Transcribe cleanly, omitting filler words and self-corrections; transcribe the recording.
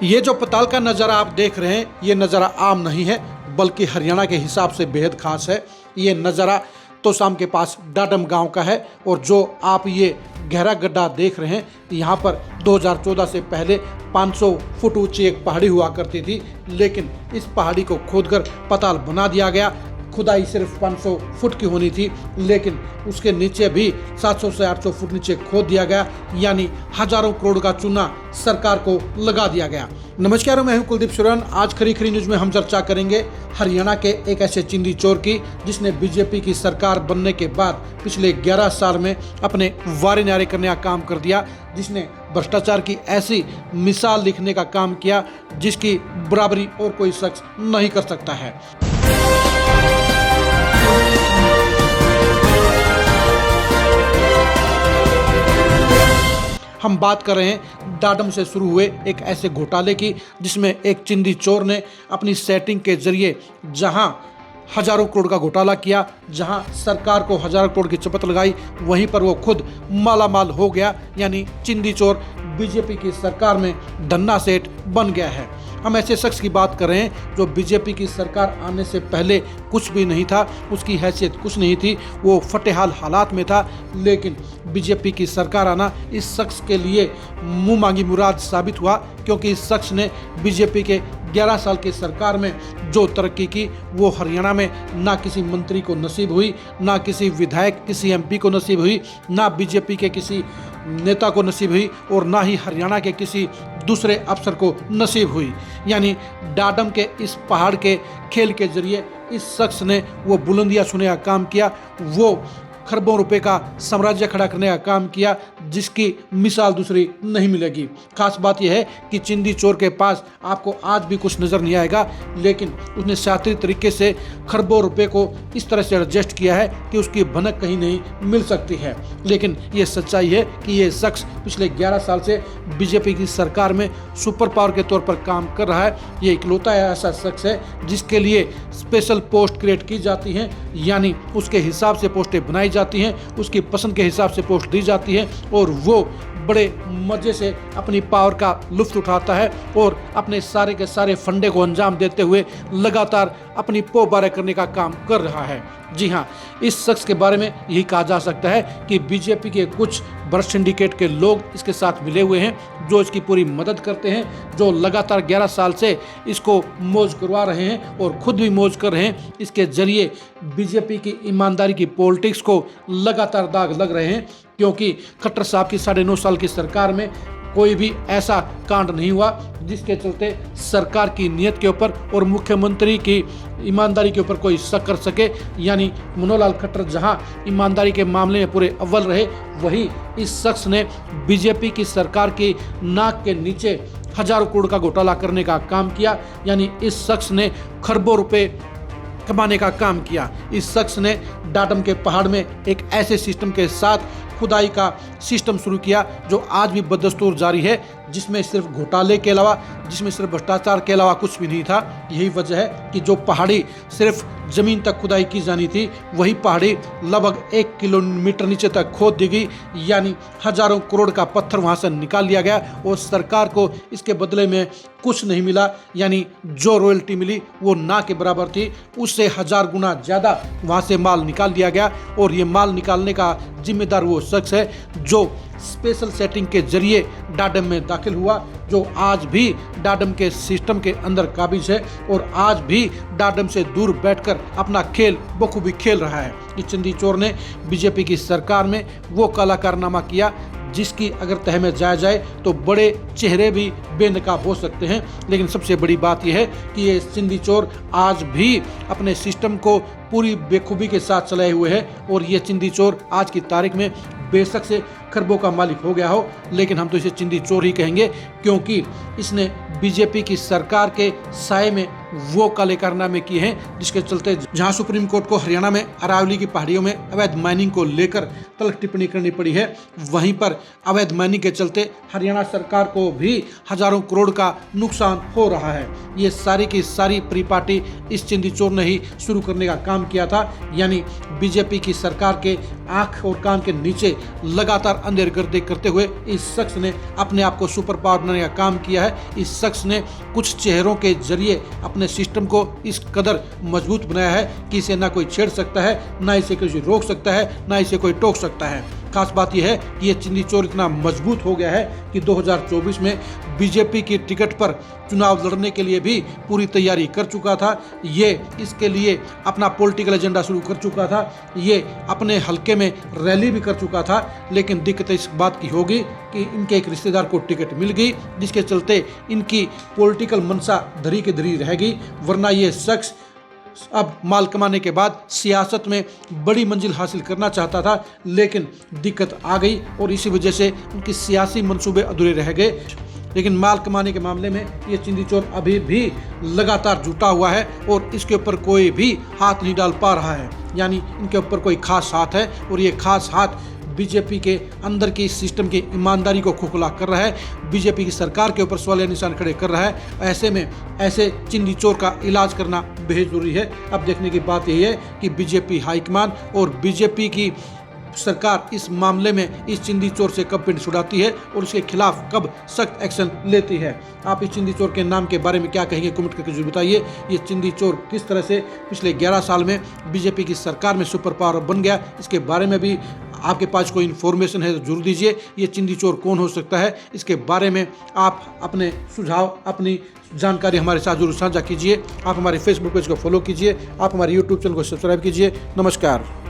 ये जो पताल का नज़ारा आप देख रहे हैं, ये नज़ारा आम नहीं है, बल्कि हरियाणा के हिसाब से बेहद खास है। ये नज़ारा तोशाम के पास डाडम गांव का है और जो आप ये गहरा गड्ढा देख रहे हैं, यहाँ पर 2014 से पहले 500 फुट ऊंची एक पहाड़ी हुआ करती थी, लेकिन इस पहाड़ी को खोदकर पताल बना दिया गया। खुदाई सिर्फ 500 फुट की होनी थी, लेकिन उसके नीचे भी 700 से 800 फुट नीचे खोद दिया गया, यानी हजारों करोड़ का चूना सरकार को लगा दिया गया। नमस्कार, मैं हूं कुलदीप सुरन। आज खरी खरी न्यूज में हम चर्चा करेंगे हरियाणा के एक ऐसे चिंदी चोर की जिसने बीजेपी की सरकार बनने के बाद पिछले 11 साल में अपने वारे न्यारे करने का काम कर दिया, जिसने भ्रष्टाचार की ऐसी मिसाल लिखने का काम किया जिसकी बराबरी और कोई शख्स नहीं कर सकता है। हम बात कर रहे हैं डाडम से शुरू हुए एक ऐसे घोटाले की जिसमें एक चिंदी चोर ने अपनी सेटिंग के जरिए जहां हजारों करोड़ का घोटाला किया, जहां सरकार को हजारों करोड़ की चपत लगाई, वहीं पर वो खुद मालामाल हो गया। यानी चिंदी चोर बीजेपी की सरकार में धन्ना सेठ बन गया है। हम ऐसे शख्स की बात कर रहे हैं जो बीजेपी की सरकार आने से पहले कुछ भी नहीं था, उसकी हैसियत कुछ नहीं थी, वो फटेहाल हालात में था, लेकिन बीजेपी की सरकार आना इस शख्स के लिए मुंह मांगी मुराद साबित हुआ, क्योंकि इस शख्स ने बीजेपी के 11 साल की सरकार में जो तरक्की की वो हरियाणा में ना किसी मंत्री को नसीब हुई, ना किसी विधायक किसी एमपी को नसीब हुई, ना बीजेपी के किसी नेता को नसीब हुई और ना ही हरियाणा के किसी दूसरे अफसर को नसीब हुई। यानी डाडम के इस पहाड़ के खेल के जरिए इस शख्स ने वो बुलंदियां छूने का काम किया, वो खरबों रुपए का साम्राज्य खड़ा करने का काम किया जिसकी मिसाल दूसरी नहीं मिलेगी। खास बात यह है कि चिंदी चोर के पास आपको आज भी कुछ नज़र नहीं आएगा, लेकिन उसने शातिर तरीके से खरबों रुपए को इस तरह से एडजस्ट किया है कि उसकी भनक कहीं नहीं मिल सकती है। लेकिन ये सच्चाई है कि ये शख्स पिछले 11 साल से बीजेपी की सरकार में सुपर पावर के तौर पर काम कर रहा है। ये इकलौता ऐसा शख्स है जिसके लिए स्पेशल पोस्ट क्रिएट की जाती हैं, यानी उसके हिसाब से पोस्टें बनाई जाती हैं, उसकी पसंद के हिसाब से पोस्ट दी जाती है और वो बड़े मजे से अपनी पावर का लुत्फ उठाता है और अपने सारे के सारे फंडे को अंजाम देते हुए लगातार अपनी पोबारे करने का काम कर रहा है। जी हाँ, इस शख्स के बारे में यही कहा जा सकता है कि बीजेपी के कुछ भ्रष्ट सिंडिकेट के लोग इसके साथ मिले हुए हैं, जो इसकी पूरी मदद करते हैं, जो लगातार 11 साल से इसको मौज करवा रहे हैं और खुद भी मौज कर रहे हैं। इसके जरिए बीजेपी की ईमानदारी की पॉलिटिक्स को लगातार दाग लग रहे हैं, क्योंकि खट्टर साहब की 9.5 साल की सरकार में कोई भी ऐसा कांड नहीं हुआ जिसके चलते सरकार की नीयत के ऊपर और मुख्यमंत्री की ईमानदारी के ऊपर कोई शक कर सके। यानी मनोहर लाल खट्टर जहां ईमानदारी के मामले में पूरे अव्वल रहे, वहीं इस शख्स ने बीजेपी की सरकार की नाक के नीचे हजारों करोड़ का घोटाला करने का काम किया। यानी इस शख्स ने खरबों रुपए कमाने का काम किया। इस शख्स ने डाडम के पहाड़ में एक ऐसे सिस्टम के साथ खुदाई का सिस्टम शुरू किया जो आज भी बदस्तूर जारी है, जिसमें सिर्फ घोटाले के अलावा, जिसमें सिर्फ भ्रष्टाचार के अलावा कुछ भी नहीं था। यही वजह है कि जो पहाड़ी सिर्फ ज़मीन तक खुदाई की जानी थी, वही पहाड़ी लगभग 1 किलोमीटर नीचे तक खोद दी गई। यानी हजारों करोड़ का पत्थर वहाँ से निकाल लिया गया और सरकार को इसके बदले में कुछ नहीं मिला। यानी जो रॉयल्टी मिली वो ना के बराबर थी, उससे 1000 गुना ज़्यादा वहाँ से माल निकाल दिया गया। और ये माल निकालने का जिम्मेदार वो शख्स है जो स्पेशल सेटिंग के जरिए डाडम में दाखिल हुआ, जो आज भी डाडम के सिस्टम के अंदर काबिज है और आज भी डाडम से दूर बैठकर अपना खेल बखूबी खेल रहा है। इस चिंदी चोर ने बीजेपी की सरकार में वो काला कारनामा किया जिसकी अगर तह में जाया जाए तो बड़े चेहरे भी बेनकाब हो सकते हैं। लेकिन सबसे बड़ी बात यह है कि ये चिंदी चोर आज भी अपने सिस्टम को पूरी बेखूबी के साथ चलाए हुए है और ये चिंदी चोर आज की तारीख में बेशक से खरबों का मालिक हो गया हो, लेकिन हम तो इसे चिंदी चोर ही कहेंगे, क्योंकि इसने बीजेपी की सरकार के साए में वो काले कारनामे किए हैं, जिसके चलते जहां सुप्रीम कोर्ट को हरियाणा में अरावली की पहाड़ियों में अवैध माइनिंग को लेकर तल्ख टिप्पणी करनी पड़ी है, वहीं पर अवैध माइनिंग के चलते हरियाणा सरकार को भी हजारों करोड़ का नुकसान हो रहा है। ये सारी की सारी परिपाटी इस चिंदी चोर ने ही शुरू करने का काम किया था। यानी बीजेपी की सरकार के आंख और कान के नीचे लगातार अंधेरगर्दी करते हुए इस शख्स ने अपने आप को सुपर पावर बनाने का काम किया है। इस शख्स ने कुछ चेहरों के जरिए अपने सिस्टम को इस कदर मजबूत बनाया है कि इसे ना कोई छेड़ सकता है, ना इसे कोई रोक सकता है, ना इसे कोई टोक सकता है। खास बात यह है कि ये चिंदी चोर इतना मजबूत हो गया है कि 2024 में बीजेपी की टिकट पर चुनाव लड़ने के लिए भी पूरी तैयारी कर चुका था। ये इसके लिए अपना पॉलिटिकल एजेंडा शुरू कर चुका था। ये अपने हलके में रैली भी कर चुका था। लेकिन दिक्कत इस बात की होगी कि इनके एक रिश्तेदार को टिकट मिल गई, जिसके चलते इनकी पॉलिटिकल मंशा धरी की धरी रहेगी। वरना ये शख्स अब माल कमाने के बाद सियासत में बड़ी मंजिल हासिल करना चाहता था, लेकिन दिक्कत आ गई और इसी वजह से उनकी सियासी मंसूबे अधूरे रह गए। लेकिन माल कमाने के मामले में ये चिंदी चोर अभी भी लगातार जुटा हुआ है और इसके ऊपर कोई भी हाथ नहीं डाल पा रहा है। यानी इनके ऊपर कोई खास हाथ है और ये खास हाथ बीजेपी के अंदर की सिस्टम की ईमानदारी को खोखला कर रहा है, बीजेपी की सरकार के ऊपर सवालिया निशान खड़े कर रहा है। ऐसे में ऐसे चिंदी चोर का इलाज करना बेहद जरूरी है। अब देखने की बात यही है कि बीजेपी हाईकमान और बीजेपी की सरकार इस मामले में इस चिंदी चोर से कब पिंड छुड़ाती है और उसके खिलाफ कब सख्त एक्शन लेती है। आप इस चिंदी चोर के नाम के बारे में क्या कहेंगे, कमेंट करके जरूर बताइए। ये चिंदी चोर किस तरह से पिछले 11 साल में बीजेपी की सरकार में सुपर पावर बन गया, इसके बारे में भी आपके पास कोई इन्फॉर्मेशन है तो जरूर दीजिए। ये चिंदी चोर कौन हो सकता है, इसके बारे में आप अपने सुझाव, अपनी जानकारी हमारे साथ जरूर साझा कीजिए। आप हमारे फेसबुक पेज को फॉलो कीजिए, आप हमारे यूट्यूब चैनल को सब्सक्राइब कीजिए। नमस्कार।